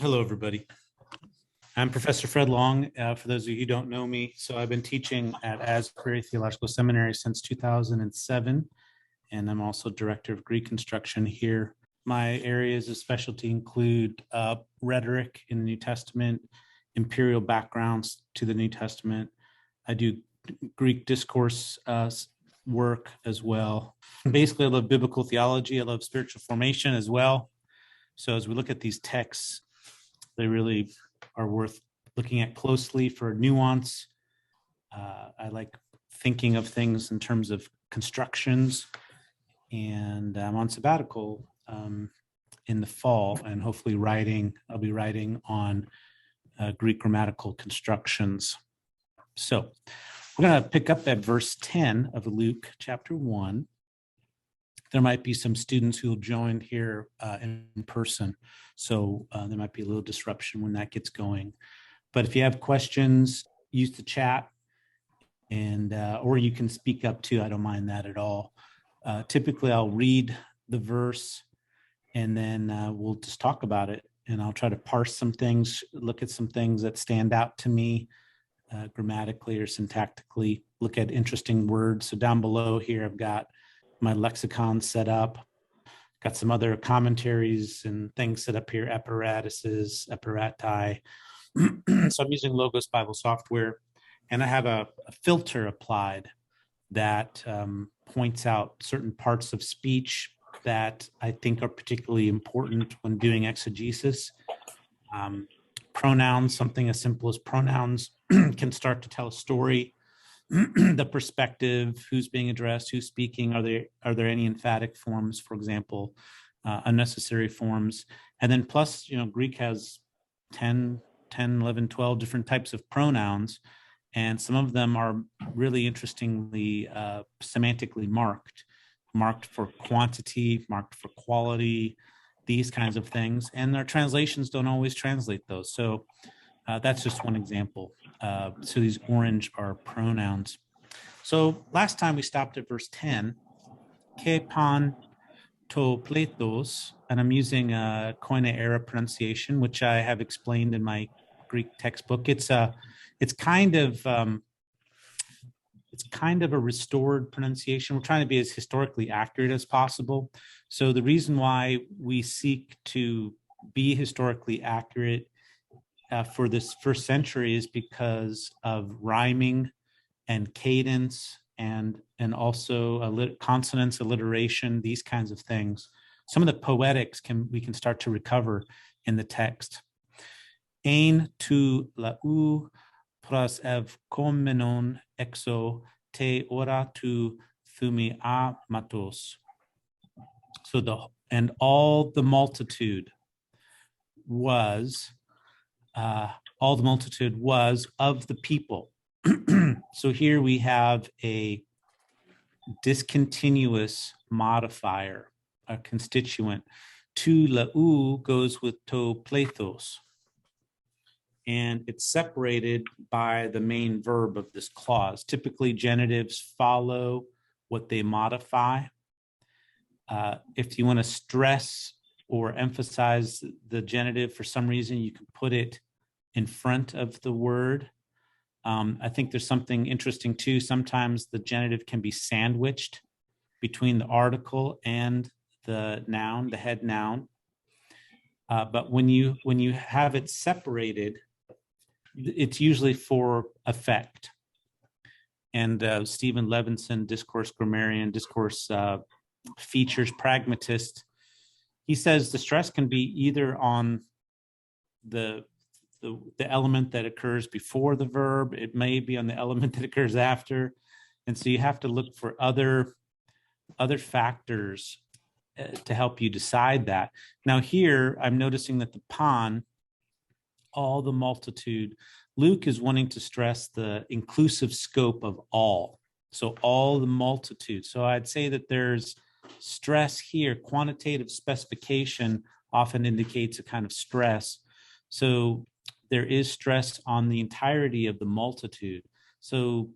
Hello, everybody. I'm Professor Fred Long, for those of you who don't know me. So I've been teaching at Asbury Theological Seminary since 2007, and I'm also Director of Greek Instruction here. My areas of specialty include rhetoric in the New Testament, imperial backgrounds to the New Testament. I do Greek discourse work as well. Basically, I love biblical theology. I love spiritual formation as well. So as we look at these texts, they really are worth looking at closely for nuance. I like thinking of things in terms of constructions, and I'm on sabbatical in the fall, and hopefully I'll be writing on Greek grammatical constructions. So we're going to pick up at verse 10 of Luke chapter 1. There might be some students who will join here in person, so there might be a little disruption when that gets going. But if you have questions, use the chat, and or you can speak up too. I don't mind that at all. Typically, I'll read the verse, and then we'll just talk about it, and I'll try to parse some things, look at some things that stand out to me grammatically or syntactically, look at interesting words. So down below here, I've got my lexicon set up, got some other commentaries and things set up here, apparatuses, apparati. So I'm using Logos Bible software, and I have a filter applied that points out certain parts of speech that I think are particularly important when doing exegesis. Pronouns, something as simple as pronouns can start to tell a story. The perspective, who's being addressed, who's speaking, are there any emphatic forms, for example, unnecessary forms, and then plus, Greek has 10, 11, 12 different types of pronouns, and some of them are really interestingly semantically marked for quantity, marked for quality, these kinds of things, and their translations don't always translate those. So that's just one example. So these orange are pronouns. So last time we stopped at verse 10, ke pan to pletos, and I'm using Koine era pronunciation, which I have explained in my Greek textbook. It's kind of a restored pronunciation. We're trying to be as historically accurate as possible. So the reason why we seek to be historically accurate for this first century is because of rhyming and cadence and also consonants, alliteration, these kinds of things. Some of the poetics we can start to recover in the text. Ein tu lau pras ev komenon exo te ora tu thumi a matos. So all the multitude was of the people. So here we have a discontinuous modifier, a constituent. Tu lau goes with to plethos, and it's separated by the main verb of this clause. Typically, genitives follow what they modify. If you want to stress or emphasize the genitive for some reason, you can put it in front of the word. I think there's something interesting too. Sometimes the genitive can be sandwiched between the article and the noun, the head noun. But when you have it separated, it's usually for effect. And Stephen Levinson, discourse grammarian, discourse features pragmatist, he says the stress can be either on the element that occurs before the verb. It may be on the element that occurs after. And so you have to look for other factors to help you decide that. Now here, I'm noticing that the pan, all the multitude, Luke is wanting to stress the inclusive scope of all. So all the multitude. So I'd say that there's stress here. Quantitative specification often indicates a kind of stress. So there is stress on the entirety of the multitude. So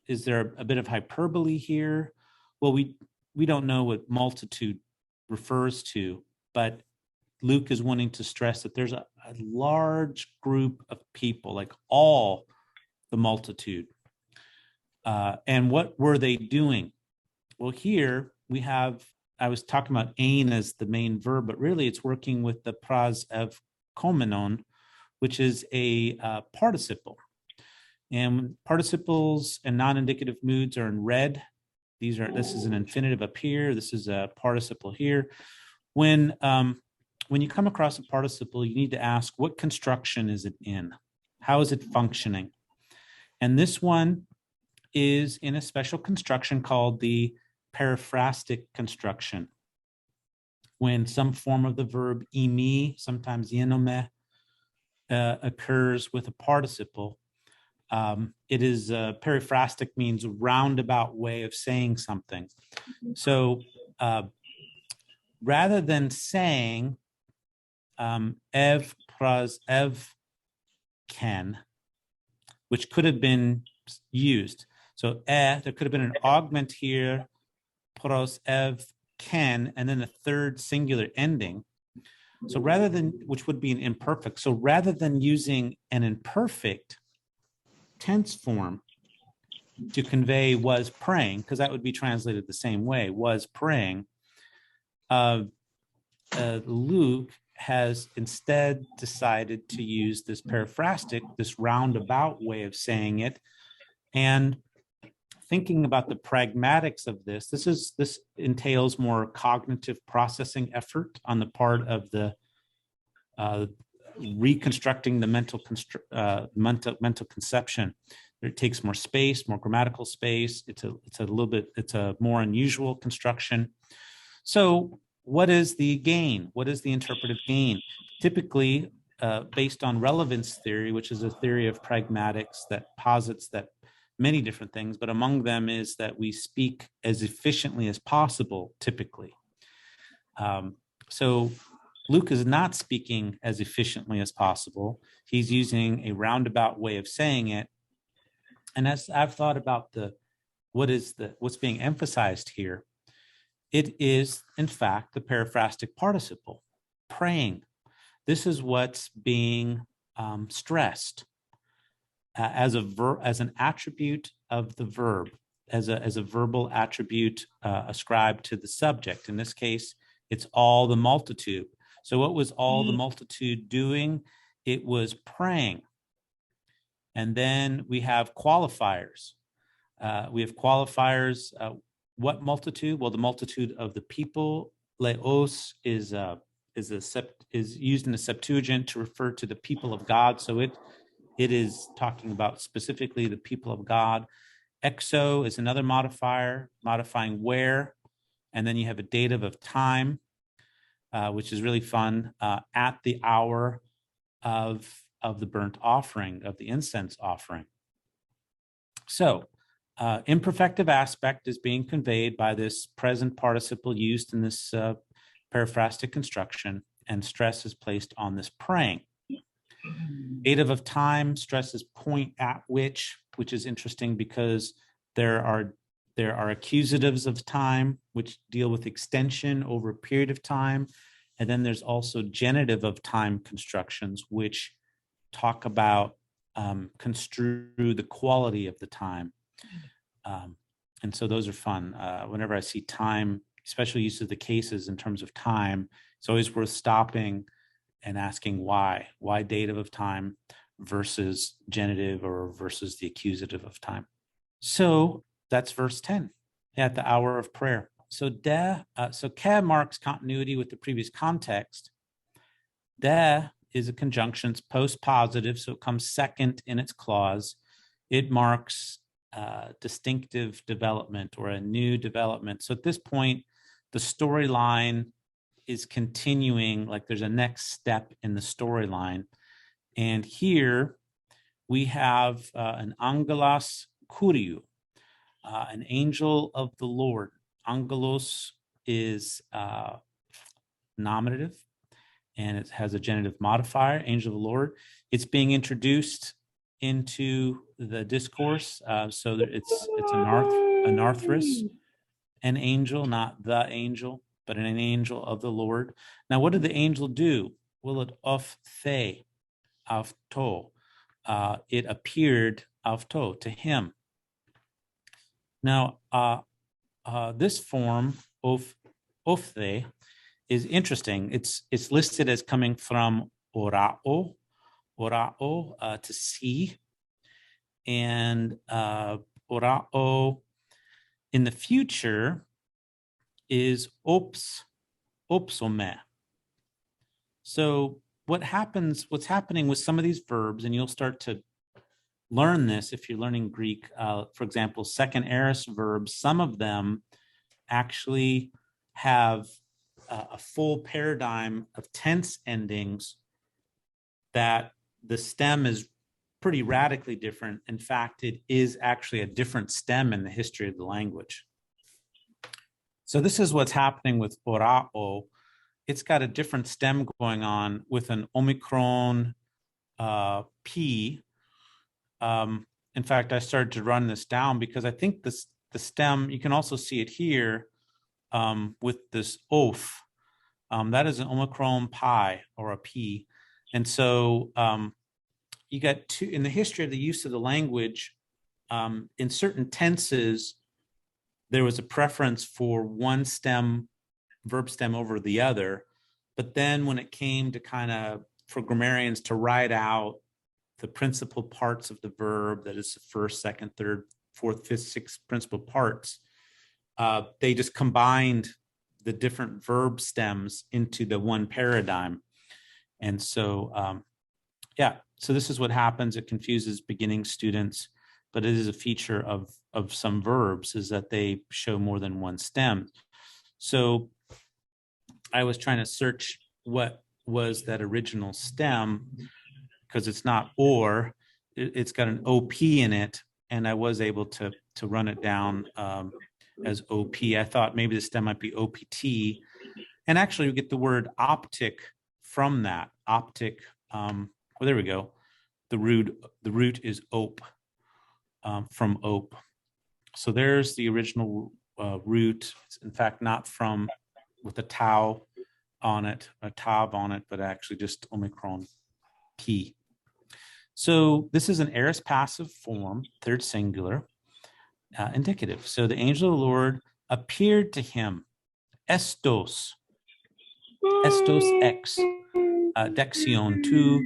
is there a bit of hyperbole here? Well, we don't know what multitude refers to, but Luke is wanting to stress that there's a large group of people, like all the multitude. And what were they doing? Well, here we have, I was talking about ein as the main verb, but really it's working with the pras of komenon, which is a participle. And participles and non-indicative moods are in red. This is an infinitive up here. This is a participle here. When you come across a participle, you need to ask, what construction is it in? How is it functioning? And this one is in a special construction called the periphrastic construction. When some form of the verb imi, sometimes yenome, occurs with a participle, it is periphrastic, means roundabout way of saying something. So rather than saying ev pras ev ken, which could have been used. So there could have been an augment here, pros ev ken, and then a third singular ending. So rather than, which would be an imperfect. So rather than using an imperfect tense form to convey was praying, because that would be translated the same way, was praying, Luke has instead decided to use this periphrastic, this roundabout way of saying it. And thinking about the pragmatics of this entails more cognitive processing effort on the part of the reconstructing the mental conception. It takes more space, more grammatical space. It's a more unusual construction. So what is the gain? What is the interpretive gain? Typically, based on relevance theory, which is a theory of pragmatics that posits that many different things, but among them is that we speak as efficiently as possible, typically. So Luke is not speaking as efficiently as possible. He's using a roundabout way of saying it. And as I've thought about what's being emphasized here, it is, in fact, the periphrastic participle, praying. This is what's being stressed as an attribute of the verb, as a verbal attribute ascribed to the subject. In this case, it's all the multitude. So what was all the multitude doing? It was praying. And then we have qualifiers. What multitude? Well, the multitude of the people. Leos is used in the Septuagint to refer to the people of God. So it is talking about specifically the people of God. Exo is another modifier, modifying where. And then you have a dative of time, which is really fun, at the hour of the burnt offering, of the incense offering. So imperfective aspect is being conveyed by this present participle used in this periphrastic construction, and stress is placed on this praying. Dative of time stresses point at which is interesting because there are accusatives of time which deal with extension over a period of time, and then there's also genitive of time constructions which talk about construe the quality of the time. And so those are fun. Whenever I see time, especially use of the cases in terms of time, it's always worth stopping and asking why dative of time versus genitive or versus the accusative of time. So that's verse 10, at the hour of prayer. So ke marks continuity with the previous context. De is a conjunction, it's post-positive, so it comes second in its clause. It marks distinctive development or a new development. So at this point, the storyline is continuing, like there's a next step in the storyline. And here we have an angelos kuriou, an angel of the Lord. Angelos is nominative, and it has a genitive modifier, angel of the Lord. It's being introduced into the discourse, so that it's an arthrous, an angel, not the angel, but an angel of the Lord. Now, what did the angel do? Well, it avto. It appeared avto to him. Now, this form of ophthei is interesting. It's listed as coming from orao, to see, and orao in the future is opsome. So what's happening with some of these verbs, and you'll start to learn this if you're learning Greek, for example, second aorist verbs, some of them actually have a full paradigm of tense endings that the stem is pretty radically different. In fact, it is actually a different stem in the history of the language. So this is what's happening with orao. It's got a different stem going on with an Omicron P. In fact, I started to run this down because I think the stem, you can also see it here with this oath. That is an Omicron pi or a P. And so you got two, in the history of the use of the language, in certain tenses, there was a preference for one verb stem over the other. But then when it came to for grammarians to write out the principal parts of the verb, that is the first, second, third, fourth, fifth, sixth principal parts, they just combined the different verb stems into the one paradigm. And so, so this is what happens. It confuses beginning students, but it is a feature of some verbs, is that they show more than one stem. So I was trying to search what was that original stem, because it's not or, it's got an OP in it, and I was able to run it down as OP. I thought maybe the stem might be OPT, and actually we get the word optic from that. Optic, well, there we go. The root is op, from op. So there's the original root. It's in fact not from with a tau on it, a tav on it, but actually just Omicron P. So this is an aorist passive form, third singular, indicative. So the angel of the Lord appeared to him, estos ex, dexion tu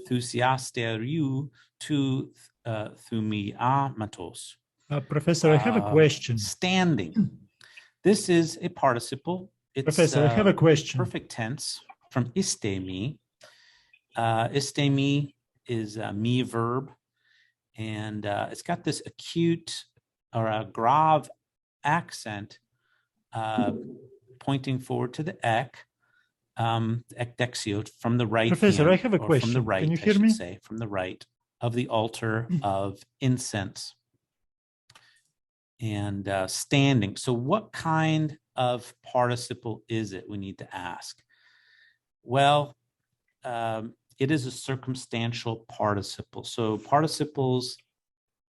thusiasteriou tu thumiamatos. Professor, I have a question. Standing. This is a participle. It's Professor, I have a question. Perfect tense from istemi. Istemi is a me verb, and it's got this acute or a grave accent pointing forward to the ek, ekdexio, from the right Professor, hand, I have a question. From the right, can you hear I me? should say, from the right of the altar of incense. And standing. So what kind of participle is it, we need to ask? Well, it is a circumstantial participle. So participles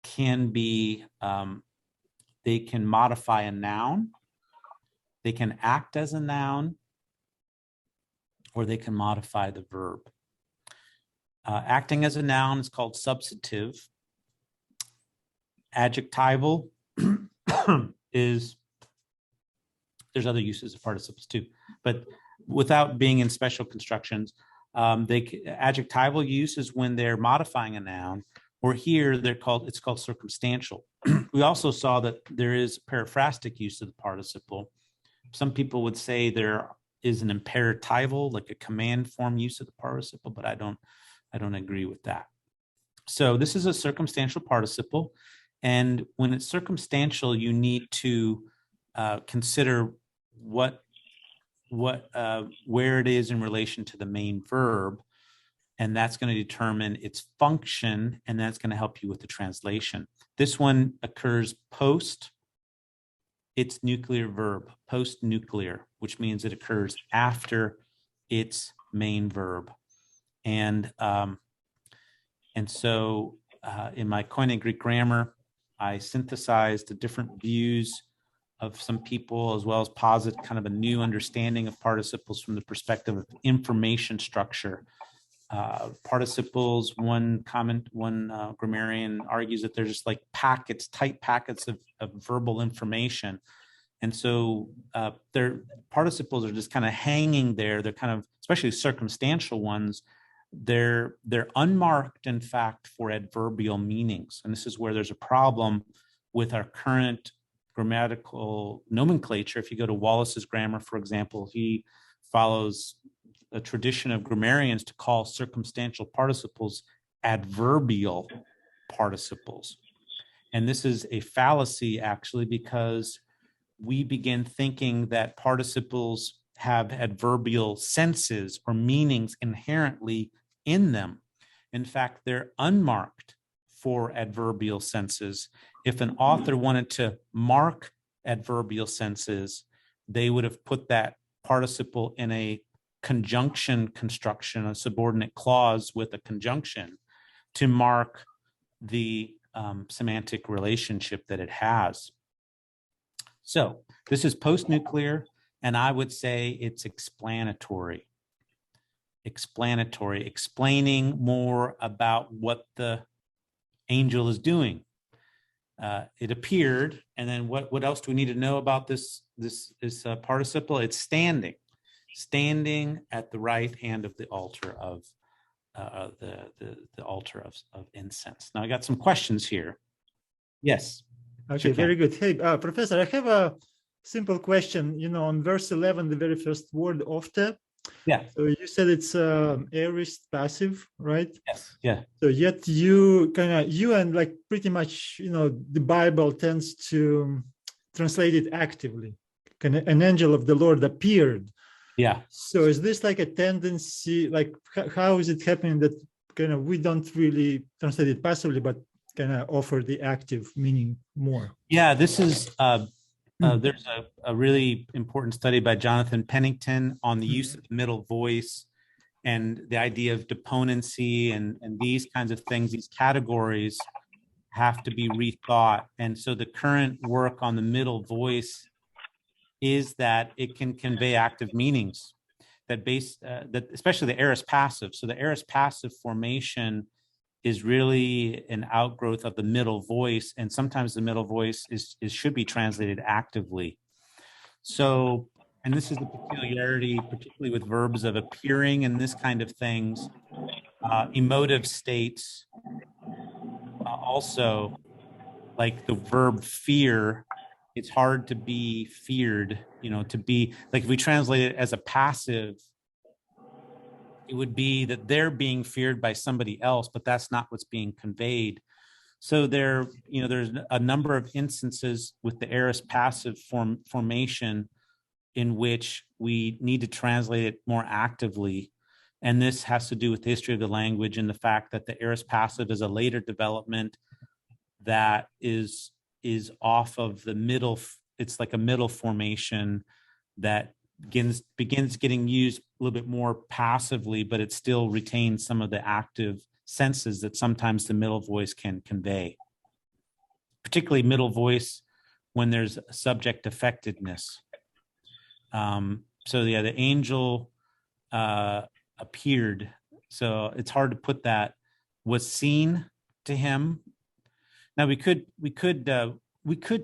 can be, they can modify a noun, they can act as a noun, or they can modify the verb. Acting as a noun is called substantive. Adjectival is, there's other uses of participles too, but without being in special constructions, adjectival use is when they're modifying a noun, or here it's called circumstantial. We also saw that there is periphrastic use of the participle. Some people would say there is an imperatival, like a command form use of the participle, but I don't agree with that. So this is a circumstantial participle. And when it's circumstantial, you need to consider where it is in relation to the main verb, and that's going to determine its function, and that's going to help you with the translation. This one occurs post its nuclear verb, post-nuclear, which means it occurs after its main verb. And so in my Koine Greek grammar, I synthesized the different views some people, as well as posit kind of a new understanding of participles from the perspective of information structure. Participles, one grammarian argues that they're just like packets, tight packets of verbal information. And so their participles are just kind of hanging there. They're kind of, especially circumstantial ones, they're unmarked, in fact, for adverbial meanings. And this is where there's a problem with our current grammatical nomenclature. If you go to Wallace's grammar, for example, he follows a tradition of grammarians to call circumstantial participles adverbial participles. And this is a fallacy, actually, because we begin thinking that participles have adverbial senses or meanings inherently in them. In fact, they're unmarked for adverbial senses. If an author wanted to mark adverbial senses, they would have put that participle in a conjunction construction, a subordinate clause with a conjunction to mark the semantic relationship that it has. So this is post-nuclear, and I would say it's explanatory, explaining more about what the angel is doing. It appeared, and then what else do we need to know about this participle? It's standing at the right hand of the altar of the altar of incense. Now I got some questions here. Yes. Okay, very good. Hey, Professor, I have a simple question. On verse 11, the very first word, ofte. Yeah. So you said it's aorist passive, right? Yes. Yeah. So yet you and like pretty much, the Bible tends to translate it actively. An angel of the Lord appeared. Yeah. So is this like a tendency, like how is it happening that we don't really translate it passively, but offer the active meaning more? Yeah, this is there's a really important study by Jonathan Pennington on the use of the middle voice and the idea of deponency and these kinds of things. These categories have to be rethought. And so the current work on the middle voice is that it can convey active meanings that especially the aorist passive. So the aorist passive formation is really an outgrowth of the middle voice, and sometimes the middle voice should be translated actively. So, and this is the peculiarity, particularly with verbs of appearing and this kind of things, emotive states, also like the verb fear. It's hard to be feared, to be like, if we translate it as a passive, it would be that they're being feared by somebody else, but that's not what's being conveyed. So there's a number of instances with the aorist passive formation in which we need to translate it more actively. And this has to do with the history of the language and the fact that the aorist passive is a later development that is off of the middle. It's like a middle formation that begins getting used a little bit more passively, but it still retains some of the active senses that sometimes the middle voice can convey, particularly middle voice when there's subject affectedness. So yeah, the angel appeared. So it's hard to put that. Was seen to him. Now we could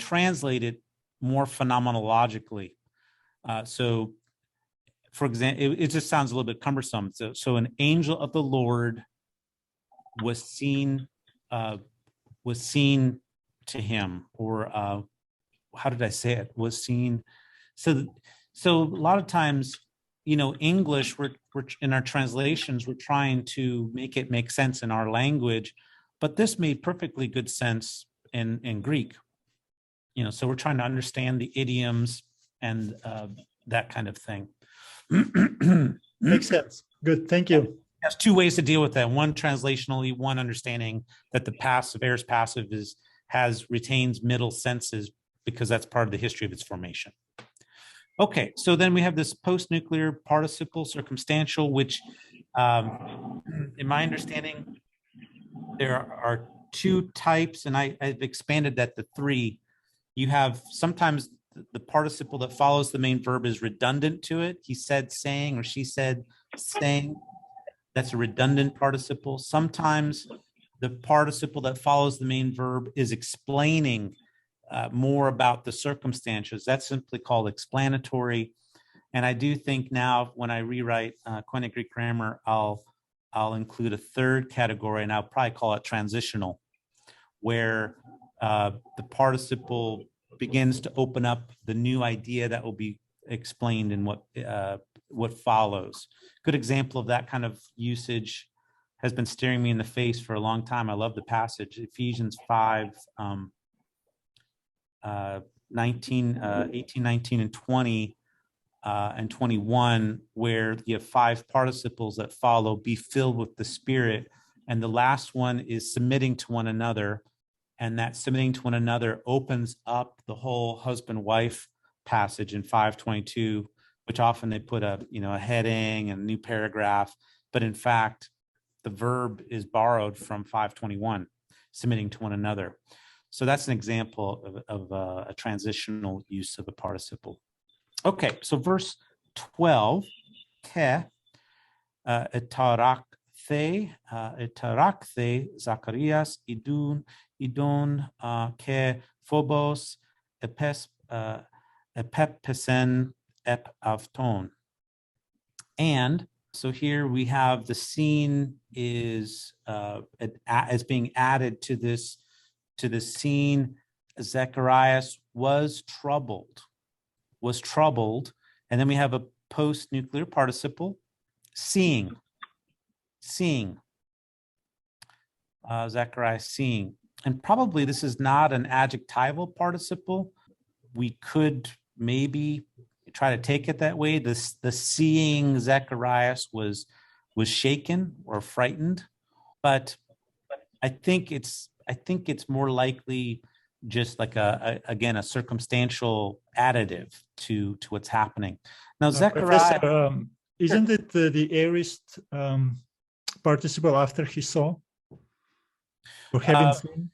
translate it more phenomenologically. So, for example, it just sounds a little bit cumbersome. So an angel of the Lord was seen to him, or how did I say it? Was seen. So a lot of times, English, we're in our translations, we're trying to make it make sense in our language, but this made perfectly good sense in Greek. So we're trying to understand the idioms and that kind of thing. Makes sense. Good. Thank you. There's two ways to deal with that. One translationally, one understanding that the aorist passive retains middle senses because that's part of the history of its formation. Okay, so then we have this post-nuclear participle circumstantial, which, in my understanding, there are two types, and I've expanded that to three. You have sometimes the participle that follows the main verb is redundant to it. He said saying, or she said saying. That's a redundant participle. Sometimes the participle that follows the main verb is explaining more about the circumstances. That's simply called explanatory. And I do think now when I rewrite Koine Greek grammar, I'll include a third category, and I'll probably call it transitional, where the participle begins to open up the new idea that will be explained in what follows. Good example of that kind of usage has been staring me in the face for a long time. I love the passage, Ephesians 5, 18, 19, and 20, and 21, where you have 5 participles that follow, be filled with the Spirit. And the last one is submitting to one another. And that submitting to one another opens up the whole husband-wife passage in 5:22, which often they put a heading and a new paragraph, but in fact, the verb is borrowed from 5:21, submitting to one another. So that's an example of a transitional use of a participle. Okay, so verse 12, ke etarakhe Zacharias idon ke phobos epepesen ep avton. And so here we have the scene is being added to this scene. Zacharias was troubled, and then we have a post-nuclear participle, seeing. Zacharias seeing, and probably this is not an adjectival participle. We could maybe try to take it that way. The seeing Zacharias was shaken or frightened, but I think it's more likely just like a circumstantial additive to what's happening. Now, Zechariah, Professor, isn't it the aorist participle after he saw or having seen?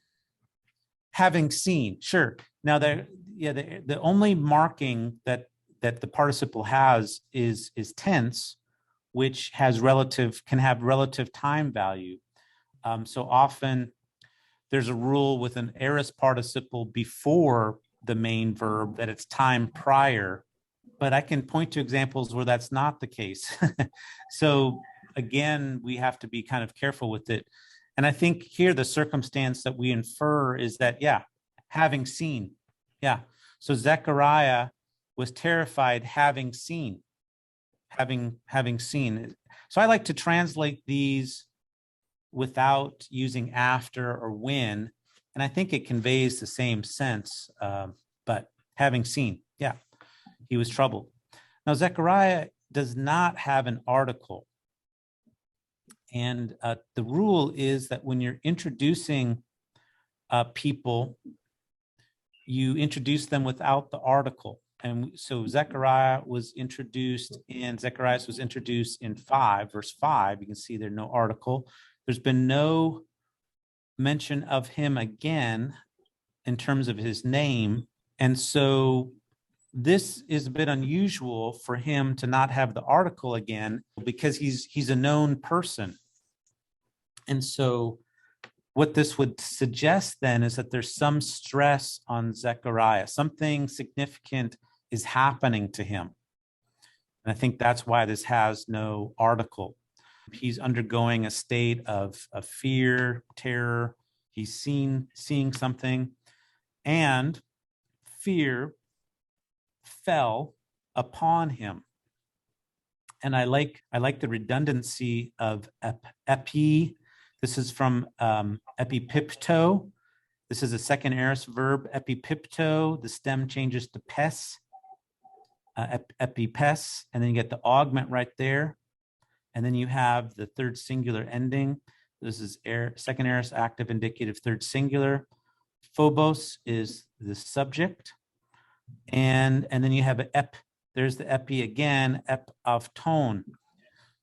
Having seen, sure. Now, the only marking that the participle has is tense, which can have relative time value. So often there's a rule with an aorist participle before the main verb that it's time prior, but I can point to examples where that's not the case. So again, we have to be kind of careful with it. And I think here the circumstance that we infer is that, having seen. Yeah. So Zechariah was terrified having seen. So I like to translate these without using after or when, and I think it conveys the same sense, but having seen, he was troubled. Now, Zechariah does not have an article, and the rule is that when you're introducing people, you introduce them without the article. And so Zecharias was introduced in 5, verse 5. You can see there's no article. There's been no mention of him again in terms of his name. And so this is a bit unusual for him to not have the article again, because he's a known person. And so what this would suggest then is that there's some stress on Zechariah. Something significant is happening to him. And I think that's why this has no article. He's undergoing a state of fear, terror. He's seeing something, and fear fell upon him. And I like the redundancy of epi. This is from epipipto. This is a second aorist verb, epipipto. The stem changes to pes, epipes, and then you get the augment right there. And then you have the third singular ending. This is second aorist active indicative third singular. Phobos is the subject. And then you have an ep. There's the epi again, ep of tone.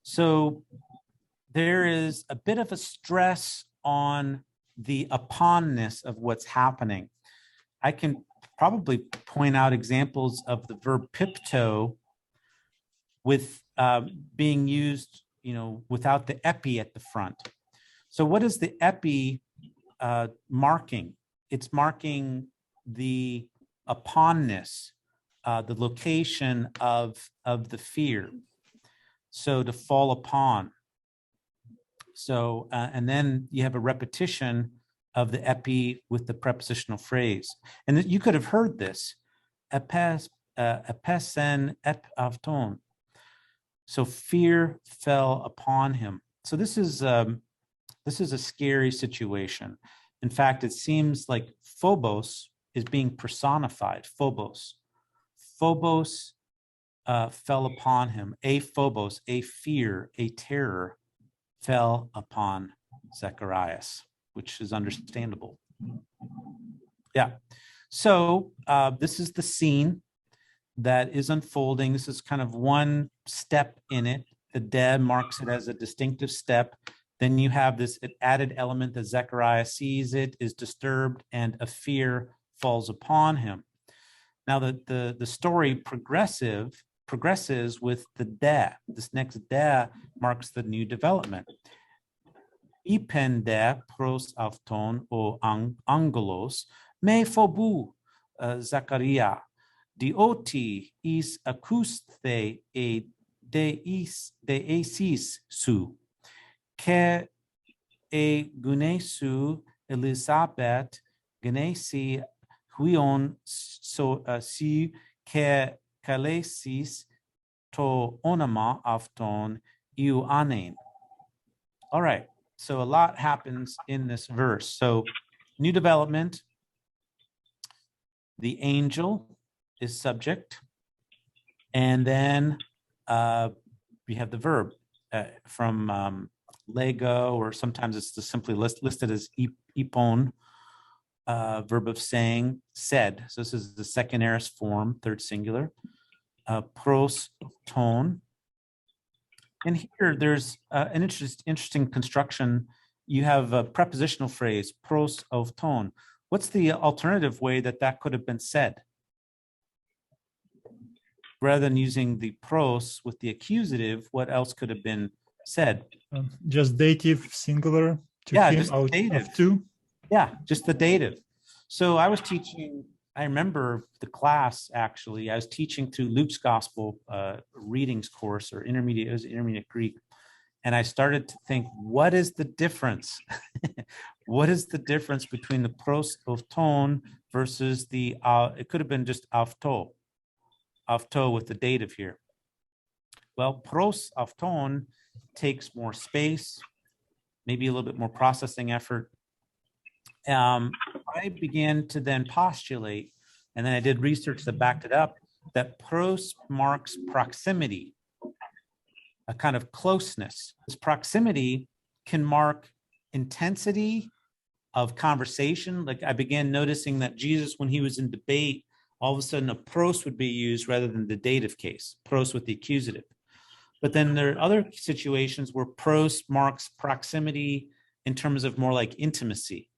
So there is a bit of a stress on the uponness of what's happening. I can probably point out examples of the verb pipto with being used, without the epi at the front. So what is the epi marking? It's marking the uponness, the location of the fear. So to fall upon. So, and then you have a repetition of the epi with the prepositional phrase. And you could have heard this, epesen ep avton. So fear fell upon him. So this is a scary situation. In fact, it seems like Phobos is being personified. Phobos fell upon him. A Phobos, a fear, a terror fell upon Zacharias, which is understandable. Yeah. So this is the scene that is unfolding. This is kind of one step in it. The dead marks it as a distinctive step. Then you have this added element that Zechariah sees it, is disturbed, and a fear falls upon him. Now the story progresses with the de. This next de marks the new development. Ipende pros avton o angelos me phobu Zachariah dioti is acousthe e deesis su ke e gunesu Elizabeth gunesi huion so si ke kalesis to onama avton iu anen. All right. So a lot happens in this verse. So new development, the angel is subject, and then we have the verb from lego, or sometimes it's just simply listed as ipon, verb of saying, said. So this is the second aorist form, third singular. Pros tone. And here there's an interesting construction. You have a prepositional phrase, pros of tone. What's the alternative way that could have been said? Rather than using the pros with the accusative, what else could have been said? Just dative, singular, to yeah, him just out dative. of two. Yeah, just the dative. So I was teaching, I remember the class actually, I was teaching through Luke's Gospel readings course, or intermediate, it was intermediate Greek. And I started to think, what is the difference? What is the difference between the pros of tone versus the, it could have been just avto with the dative here. Well, pros of tone takes more space, maybe a little bit more processing effort. I began to then postulate, and then I did research that backed it up, that pros marks proximity, a kind of closeness. This proximity can mark intensity of conversation. Like I began noticing that Jesus, when he was in debate, all of a sudden a pros would be used rather than the dative case, pros with the accusative. But then there are other situations where pros marks proximity in terms of more like intimacy.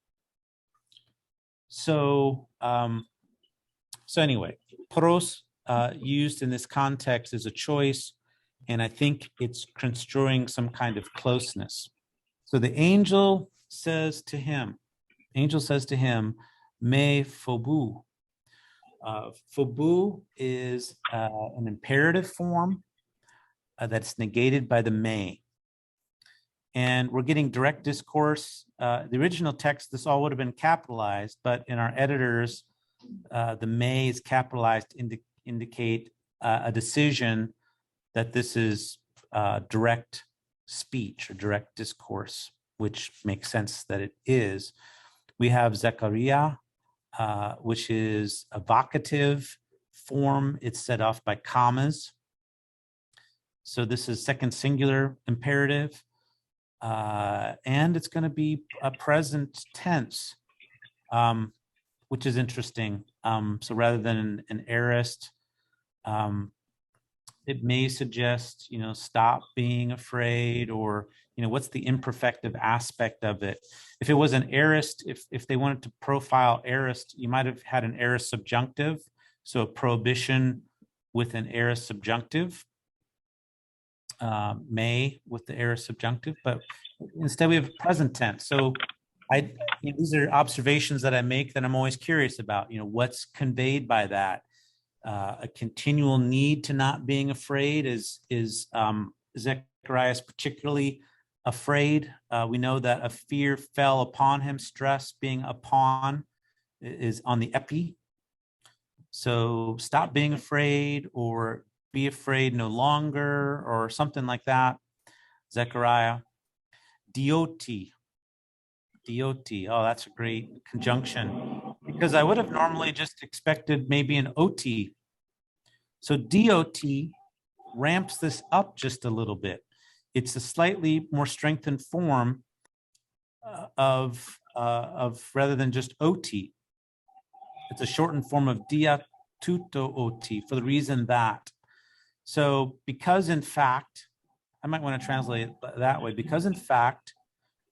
So, anyway, pros used in this context is a choice, and I think it's construing some kind of closeness. So the angel says to him, me phobu. Phobu is an imperative form that's negated by the may. And we're getting direct discourse. The original text, this all would have been capitalized, but in our editors, the may is capitalized to indicate a decision that this is direct speech or direct discourse, which makes sense that it is. We have Zechariah, which is a vocative form. It's set off by commas. So this is second singular imperative. And it's going to be a present tense, which is interesting. So rather than an aorist, it may suggest, stop being afraid, or, what's the imperfective aspect of it. If it was an aorist, if they wanted to profile aorist, you might have had an aorist subjunctive. So a prohibition with an aorist subjunctive, may with the aorist subjunctive, but instead we have present tense. So these are observations that I make that I'm always curious about, what's conveyed by that. A continual need to not being afraid. Is Zacharias particularly afraid? We know that a fear fell upon him. Stress being upon is on the epi. So stop being afraid, or be afraid no longer, or something like that. Zechariah. Dioti. Dioti. Oh, that's a great conjunction, because I would have normally just expected maybe an OT. So DOT ramps this up just a little bit. It's a slightly more strengthened form of rather than just OT. It's a shortened form of diatuto OT, for the reason that. So because in fact, I might want to translate it that way, because in fact,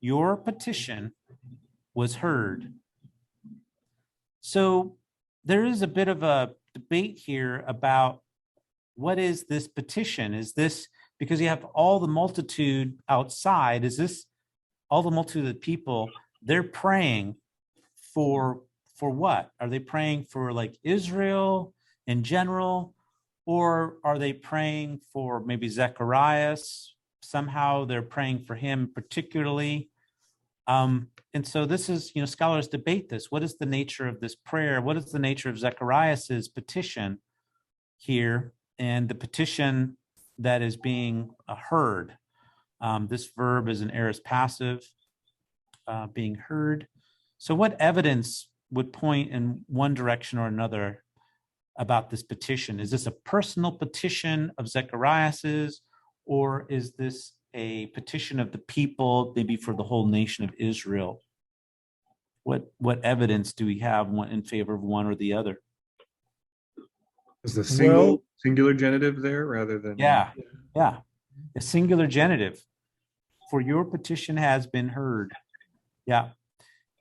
your petition was heard. So there is a bit of a debate here about what is this petition? Is this because you have all the multitude outside? Is this all the multitude of the people? They're praying for what? Are they praying for like Israel in general? Or are they praying for maybe Zacharias? Somehow they're praying for him particularly. And so this is, scholars debate this. What is the nature of this prayer? What is the nature of Zacharias's petition here? And the petition that is being heard. This verb is an aorist passive, being heard. So what evidence would point in one direction or another about this petition? Is this a personal petition of Zacharias's, or is this a petition of the people, maybe for the whole nation of Israel? What evidence do we have in favor of one or the other? Is the singular genitive there rather than? Yeah, a singular genitive. For your petition has been heard. Yeah,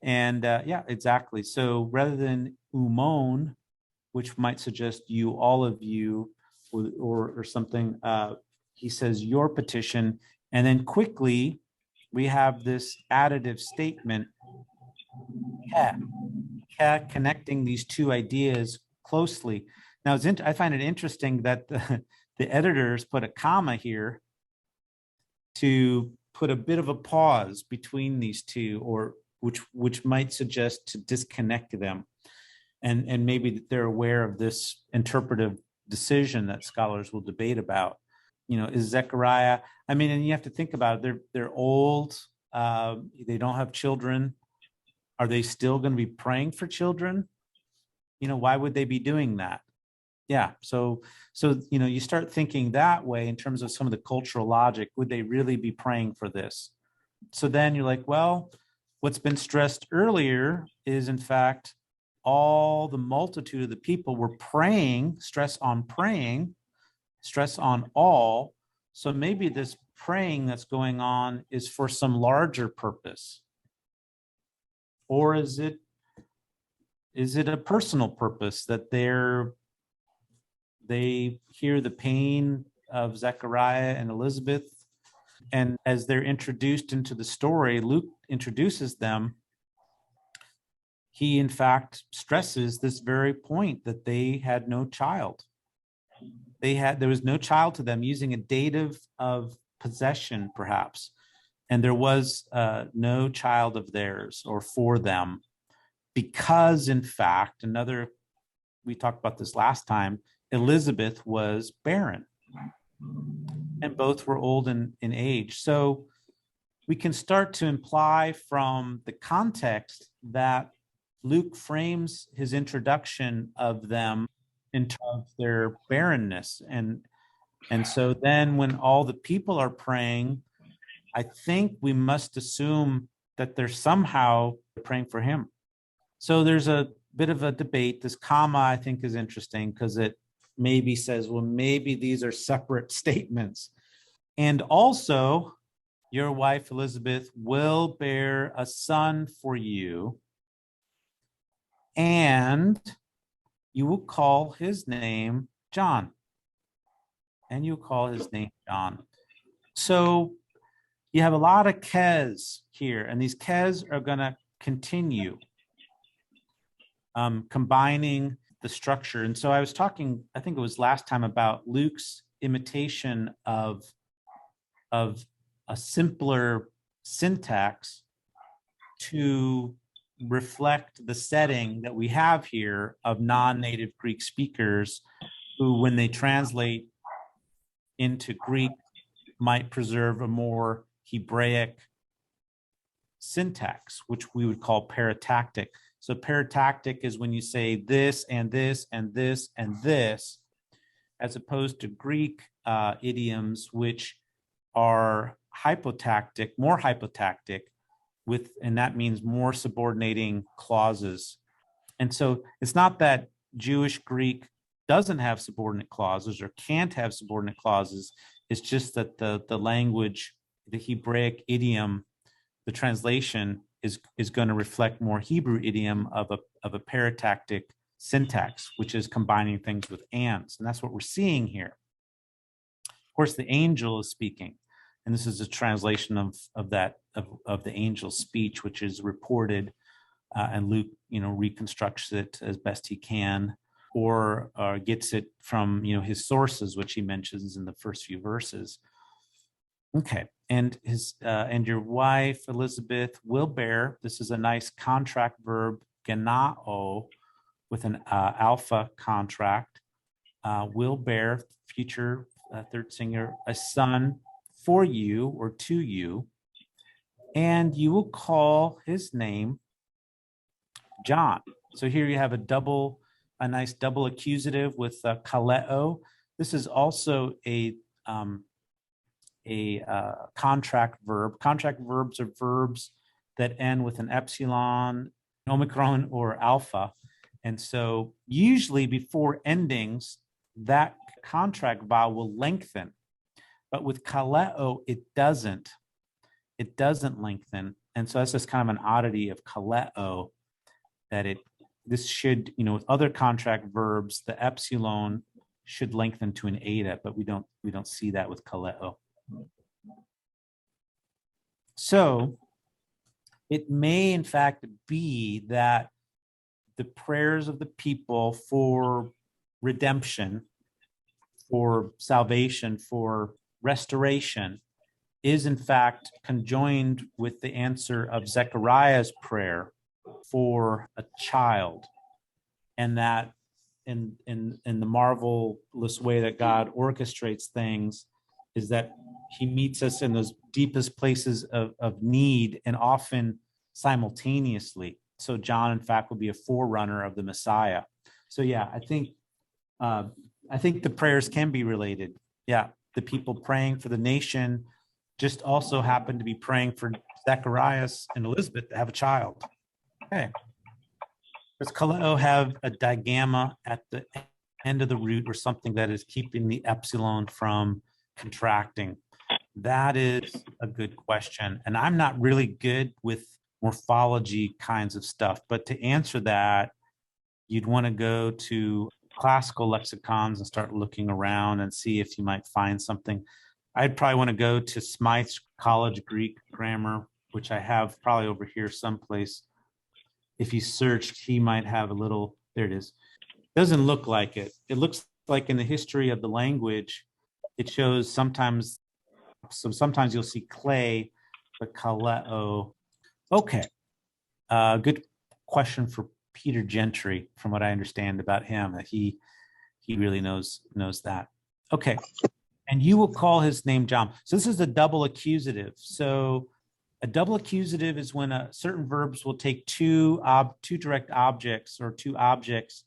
and exactly. So rather than umon, which might suggest you, all of you, or something, he says your petition, and then quickly we have this additive statement, connecting these two ideas closely. Now, I find it interesting that the editors put a comma here to put a bit of a pause between these two, or which might suggest to disconnect them. And maybe they're aware of this interpretive decision that scholars will debate about. Is Zechariah, and you have to think about it, they're old, they don't have children. Are they still going to be praying for children? Why would they be doing that? Yeah. So, you start thinking that way in terms of some of the cultural logic. Would they really be praying for this? So then you're like, well, what's been stressed earlier is, in fact, all the multitude of the people were praying, stress on all. So maybe this praying that's going on is for some larger purpose. Or is it a personal purpose that they hear the pain of Zechariah and Elizabeth, and as they're introduced into the story, Luke introduces them. He, in fact, stresses this very point that they had no child. There was no child to them, using a dative of possession, perhaps. And there was no child of theirs or for them, because, in fact, we talked about this last time, Elizabeth was barren, and both were old in age. So we can start to imply from the context that Luke frames his introduction of them in terms of their barrenness. And so then when all the people are praying, I think we must assume that they're somehow praying for him. So there's a bit of a debate. This comma, I think, is interesting because it maybe says, well, maybe these are separate statements. And also, your wife Elizabeth will bear a son for you, and you will call his name John. And you call his name John. So you have a lot of kes here, and these kes are going to continue combining the structure. And so I was talking, I think it was last time, about Luke's imitation of a simpler syntax to reflect the setting that we have here of non-native Greek speakers who, when they translate into Greek, might preserve a more Hebraic syntax, which we would call paratactic. So paratactic is when you say this and this and this and this, as opposed to Greek idioms, which are hypotactic, more hypotactic, and that means more subordinating clauses. And so it's not that Jewish Greek doesn't have subordinate clauses or can't have subordinate clauses. It's just that the language, the Hebraic idiom, the translation is going to reflect more Hebrew idiom of a paratactic syntax, which is combining things with ands. And that's what we're seeing here. Of course, the angel is speaking. And this is a translation of the angel's speech, which is reported, and Luke, reconstructs it as best he can, or gets it from his sources, which he mentions in the first few verses. Okay, and your wife Elizabeth will bear. This is a nice contract verb, genao, with an alpha contract. Will bear, future third singular, a son for you or to you, and you will call his name John. So here you have a nice double accusative with kaleo. This is also a contract verb. Contract verbs are verbs that end with an epsilon, omicron, or alpha. And so usually before endings, that contract vowel will lengthen. But with kaleo, it doesn't. It doesn't lengthen. And so that's just kind of an oddity of kaleo, that this should, with other contract verbs, the epsilon should lengthen to an eta, but we don't see that with kaleo. So it may in fact be that the prayers of the people for redemption, for salvation, for restoration is in fact conjoined with the answer of Zacharias' prayer for a child, and that in the marvelous way that God orchestrates things is that he meets us in those deepest places of need, and often simultaneously. So John in fact will be a forerunner of the Messiah. So yeah, I think the prayers can be related. Yeah, the people praying for the nation just also happen to be praying for Zacharias and Elizabeth to have a child. Okay. Does kaleo have a digamma at the end of the root, or something that is keeping the epsilon from contracting? That is a good question. And I'm not really good with morphology kinds of stuff, but to answer that, you'd want to go to classical lexicons and start looking around and see if you might find something. I'd probably want to go to Smythe's College Greek Grammar, which I have probably over here someplace. If you searched, he might have a little, there it is. Doesn't look like it. It looks like in the history of the language, it shows sometimes you'll see clay, but kaleo. Okay, good question for Peter Gentry, from what I understand about him, that he really knows that. Okay, and you will call his name John. So this is a double accusative. So a double accusative is when certain verbs will take two direct objects or two objects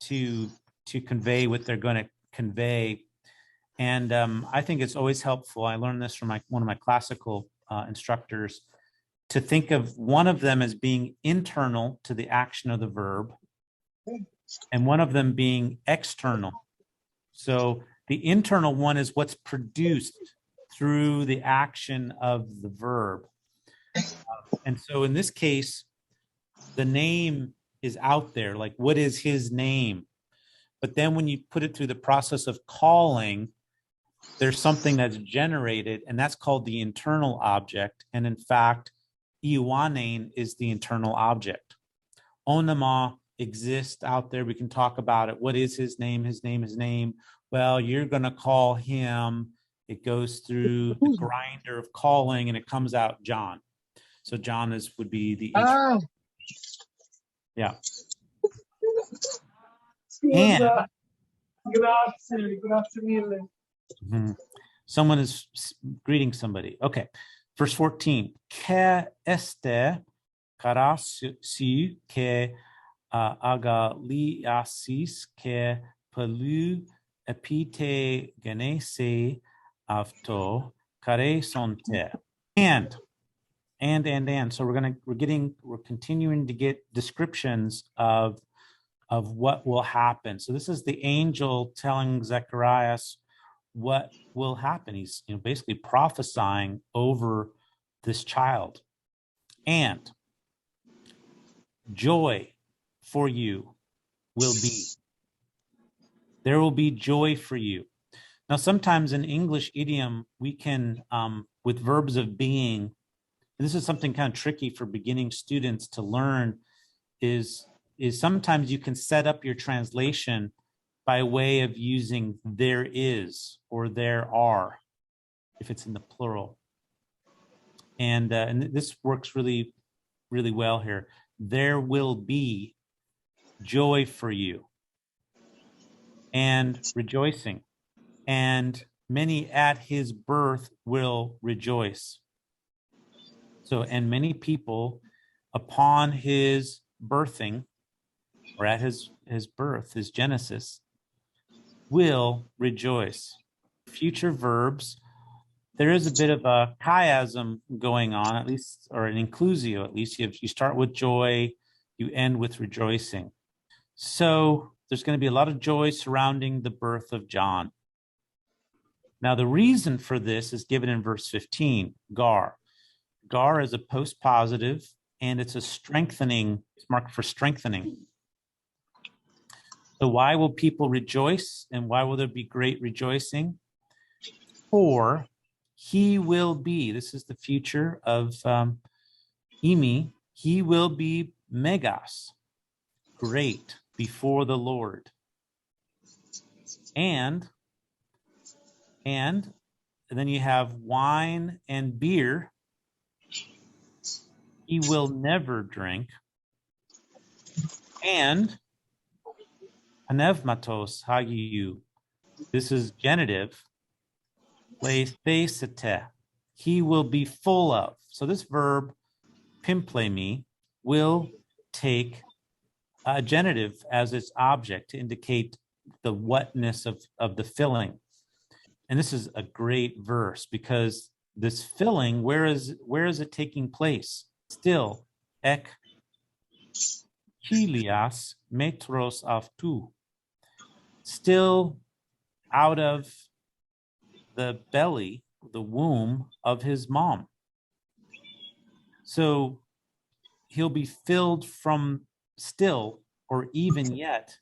to convey what they're going to convey. And I think it's always helpful. I learned this from one of my classical instructors, to think of one of them as being internal to the action of the verb, and one of them being external So the internal one is what's produced through the action of the verb. And so in this case, the name is out there, like what is his name? But then when you put it through the process of calling, there's something that's generated, and that's called the internal object. And in fact, Ioannein is the internal object. Onoma exists out there. We can talk about it. What is his name? His name, his name. Well, you're going to call him. It goes through the grinder of calling, and it comes out John. So John would be the internal. Yeah. And someone is greeting somebody. Okay. Verse 14. Que este karasi que agaliasis que pelu epite genese avto kare sonte. And. So we're continuing to get descriptions of what will happen. So this is the angel telling Zacharias what will happen. He's basically prophesying over this child. And joy for you will be. There will be joy for you. Now, sometimes in English idiom, we can, with verbs of being, and this is something kind of tricky for beginning students to learn, is sometimes you can set up your translation by way of using there is or there are, if it's in the plural. And this works really, really well here. There will be joy for you and rejoicing, and many at his birth will rejoice. So, and many people upon his birthing, or at his birth, his Genesis, will rejoice. Future verbs, there is a bit of a chiasm going on, at least, or an inclusio, at least. You start with joy, you end with rejoicing. So there's going to be a lot of joy surrounding the birth of John. Now, the reason for this is given in verse 15, gar. Gar is a postpositive, and it's a strengthening, it's marked for strengthening. So why will people rejoice, and why will there be great rejoicing? For he will be, this is the future of Imi, he will be megas, great before the Lord. And then you have wine and beer. He will never drink. And anevmatos hagiu. This is genitive. Leithesete. He will be full of. So this verb, pimplemi, will take a genitive as its object to indicate the whatness of the filling. And this is a great verse because this filling, where is it taking place? Still, ek chilias metros avtu. Still out of the belly, the womb of his mom. So he'll be filled from still, or even yet,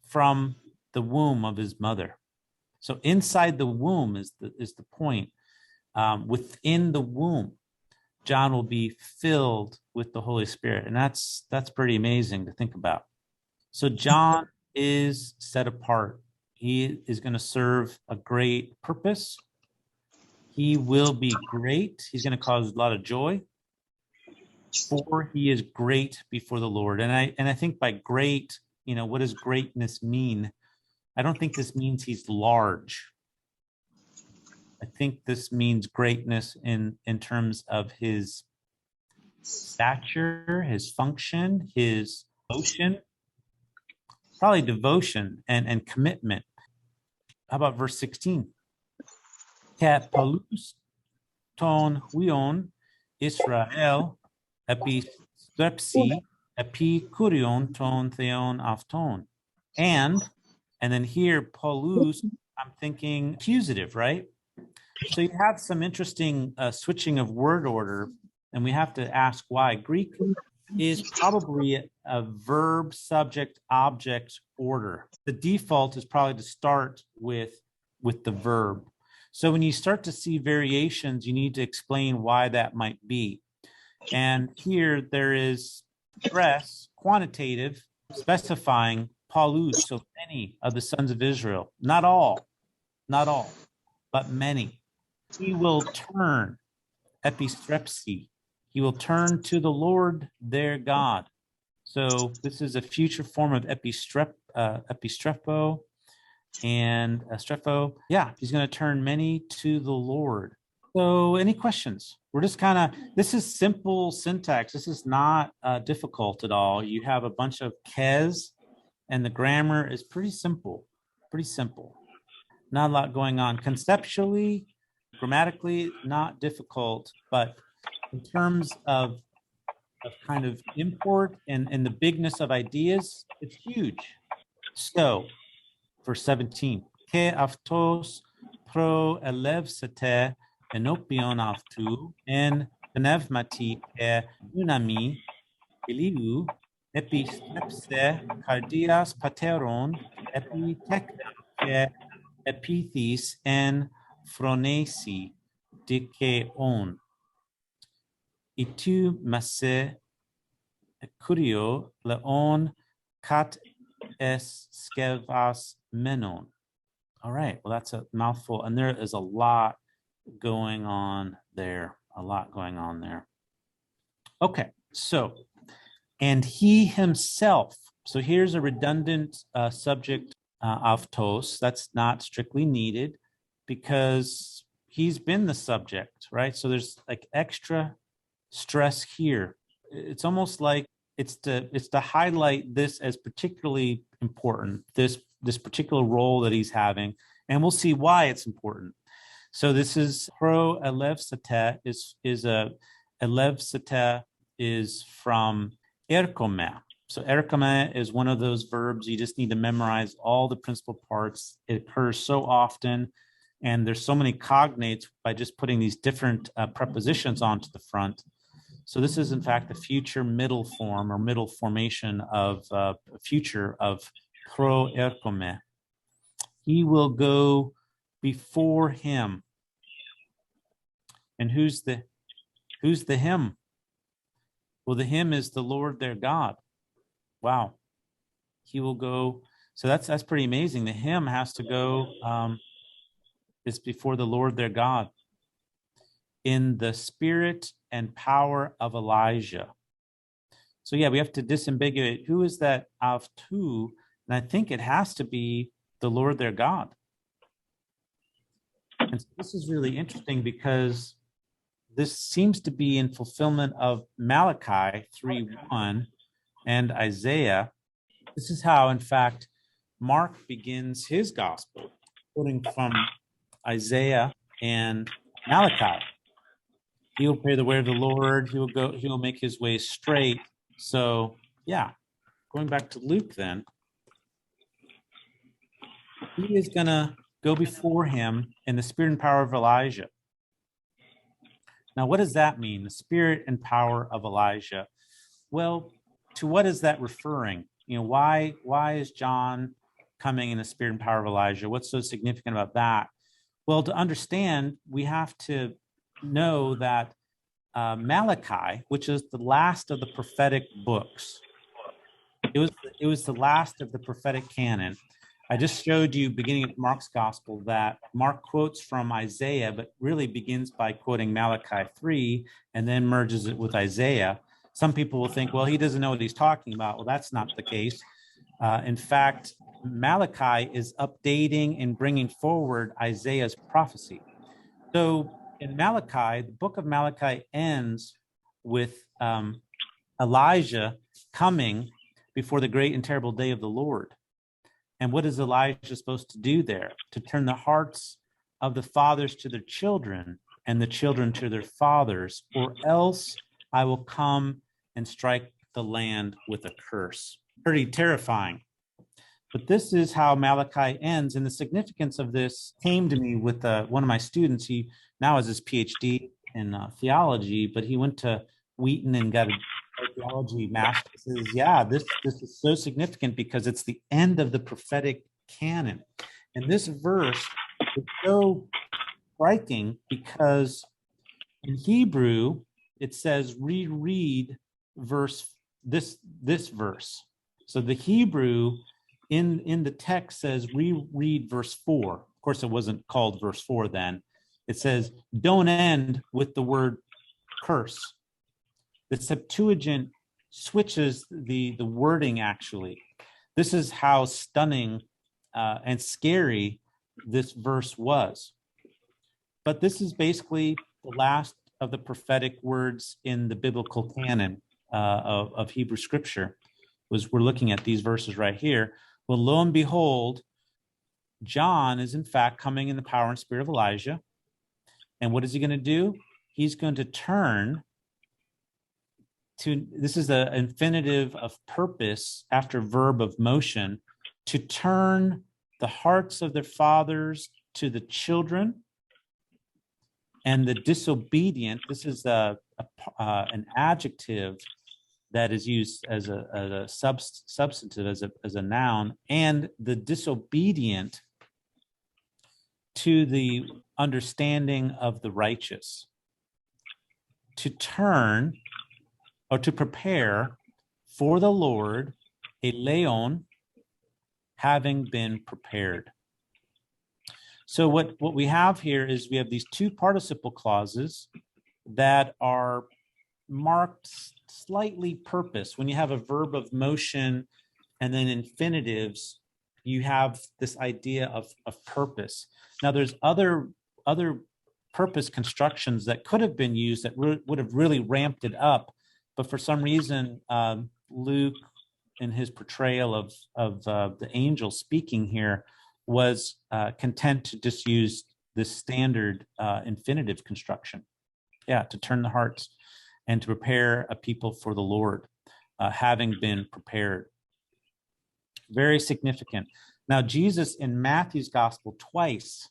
from the womb of his mother. So inside the womb is the point. Within the womb, John will be filled with the Holy Spirit. And that's pretty amazing to think about. So John is set apart. He is going to serve a great purpose. He will be great. He's going to cause a lot of joy. For he is great before the Lord. And I think by great, what does greatness mean? I don't think this means he's large. I think this means greatness in terms of his stature, his function, his devotion, probably devotion and commitment. How about verse 16? Kapalus ton huion Israel epi strepsi epi kurion ton theon afton. And And then here, polus, I'm thinking accusative, right? So you have some interesting switching of word order, and we have to ask why. Greek is probably a verb, subject, object order. The default is probably to start with the verb. So when you start to see variations, you need to explain why that might be. And here there is stress, quantitative, specifying polus, so many of the sons of Israel. Not all, but many. He will turn, epistrepsi. He will turn to the Lord their God. So this is a future form of epistrepo and strepho. Yeah, he's going to turn many to the Lord. So any questions? We're just kind of, this is simple syntax. This is not difficult at all. You have a bunch of kes, and the grammar is pretty simple, Not a lot going on. Conceptually, grammatically, not difficult, but in terms of kind of import and the bigness of ideas, it's huge. So, verse 17, ke aftos pro elevsete enopion aftu en pneumati ke dunami eliu epistepse cardias pateron epitekna ke epithis en phronesi dikeon. Itu masse curio leon kat es skevas menon. All right, well, that's a mouthful. And there is a lot going on there. Okay, so, and he himself. So here's a redundant subject, avtos. That's not strictly needed because he's been the subject, right? So there's like extra stress here. It's almost like it's to highlight this as particularly important, this particular role that he's having, and we'll see why it's important. So this is pro elevsete is a elevsete is from erkome. So erkome is one of those verbs you just need to memorize all the principal parts. It occurs so often, and there's so many cognates by just putting these different prepositions onto the front. So this is, in fact, the future middle form or middle formation of future of pro erkome. He will go before him. And who's the him? Well, the him is the Lord their God. Wow. He will go. So that's pretty amazing. The him has to go. It's before the Lord their God in the spirit and power of Elijah. So yeah, we have to disambiguate who is that avtu, and I think it has to be the Lord their God. And so this is really interesting because this seems to be in fulfillment of Malachi 3:1 and Isaiah. This is how, in fact, Mark begins his gospel, quoting from Isaiah and Malachi. He will prepare the way of the Lord. He will make his way straight. So, yeah, going back to Luke then, he is going to go before him in the spirit and power of Elijah. Now, what does that mean? The spirit and power of Elijah. Well, to what is that referring? You know, why is John coming in the spirit and power of Elijah? What's so significant about that? Well, to understand, we have to know that Malachi, which is the last of the prophetic books, it was the last of the prophetic canon. I just showed you, beginning at Mark's gospel, that Mark quotes from Isaiah, but really begins by quoting Malachi 3 and then merges it with Isaiah. Some people will think, well, he doesn't know what he's talking about. Well, that's not the case. In fact, Malachi is updating and bringing forward Isaiah's prophecy. So in Malachi, the book of Malachi ends with Elijah coming before the great and terrible day of the Lord. And what is Elijah supposed to do there? To turn the hearts of the fathers to their children and the children to their fathers, or else I will come and strike the land with a curse. Pretty terrifying. But this is how Malachi ends. And the significance of this came to me with one of my students. He now has his PhD in theology, but he went to Wheaton and got a theology master. He says, yeah, this is so significant because it's the end of the prophetic canon. And this verse is so striking because in Hebrew, it says reread this verse. So the Hebrew in the text says reread verse 4. Of course, it wasn't called verse 4 then. It says don't end with the word curse. The Septuagint switches the wording actually. This is how stunning and scary this verse was. But this is basically the last of the prophetic words in the biblical canon of Hebrew scripture. We're looking at these verses right here. Well, lo and behold, John is in fact coming in the power and spirit of Elijah. And what is he going to do? He's going to turn to, this is the infinitive of purpose after verb of motion, to turn the hearts of their fathers to the children and the disobedient. This is an adjective that is used as a substantive, as a noun, and the disobedient to the understanding of the righteous, to turn or to prepare for the Lord a leon, having been prepared. So what we have here is we have these two participle clauses that are marked slightly purpose. When you have a verb of motion and then infinitives, you have this idea of purpose. Now there's other purpose constructions that could have been used that would have really ramped it up, but for some reason Luke, in his portrayal of the angel speaking here, was content to just use this standard infinitive construction. Yeah, to turn the hearts and to prepare a people for the Lord, having been prepared. Very significant. Now, Jesus in Matthew's gospel twice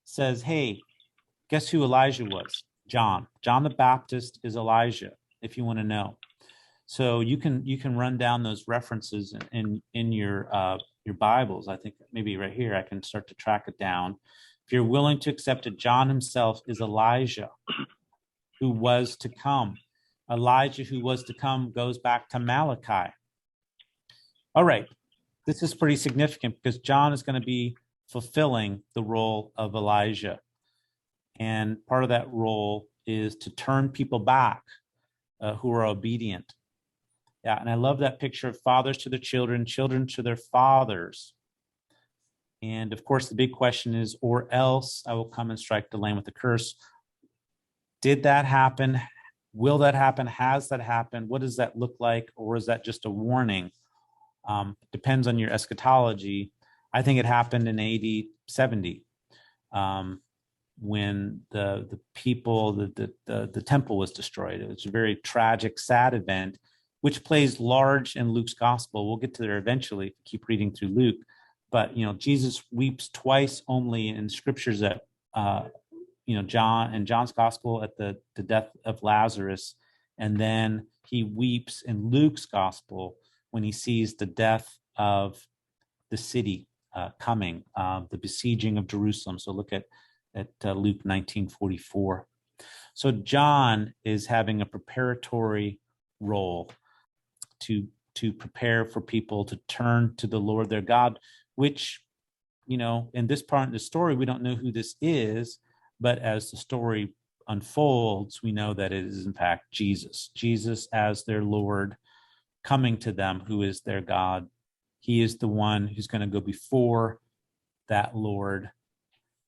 says, hey, guess who Elijah was? John. John the Baptist is Elijah, if you want to know. So you can run down those references in your Bibles. I think maybe right here I can start to track it down. If you're willing to accept it, John himself is Elijah, who was to come. Elijah, who was to come, goes back to Malachi. All right, this is pretty significant because John is going to be fulfilling the role of Elijah. And part of that role is to turn people back who are obedient. Yeah, and I love that picture of fathers to their children, children to their fathers. And of course, the big question is, or else I will come and strike the land with a curse. Did that happen? Will that happen? Has that happened? What does that look like? Or is that just a warning? Depends on your eschatology. I think it happened in AD 70 when the people, the temple was destroyed. It was a very tragic, sad event, which plays large in Luke's gospel. We'll get to there eventually if you keep reading through Luke. But, Jesus weeps twice only in scriptures that, John's gospel at the death of Lazarus. And then he weeps in Luke's gospel when he sees the death of the city coming, the besieging of Jerusalem. So look at Luke 19:44. So John is having a preparatory role to prepare for people to turn to the Lord their God, which, in this part of the story, we don't know who this is, but as the story unfolds, we know that it is in fact Jesus as their Lord coming to them, who is their God. He is the one who's going to go before that Lord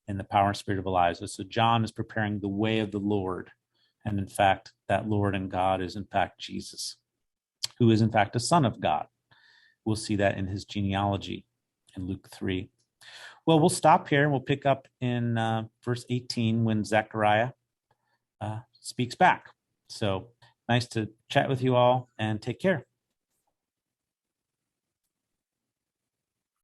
in the power and spirit of Elijah. So John is preparing the way of the Lord. And in fact, that Lord and God is in fact Jesus, who is in fact a son of God. We'll see that in his genealogy in Luke 3. Well, we'll stop here and we'll pick up in verse 18 when Zacharias speaks back. So nice to chat with you all and take care.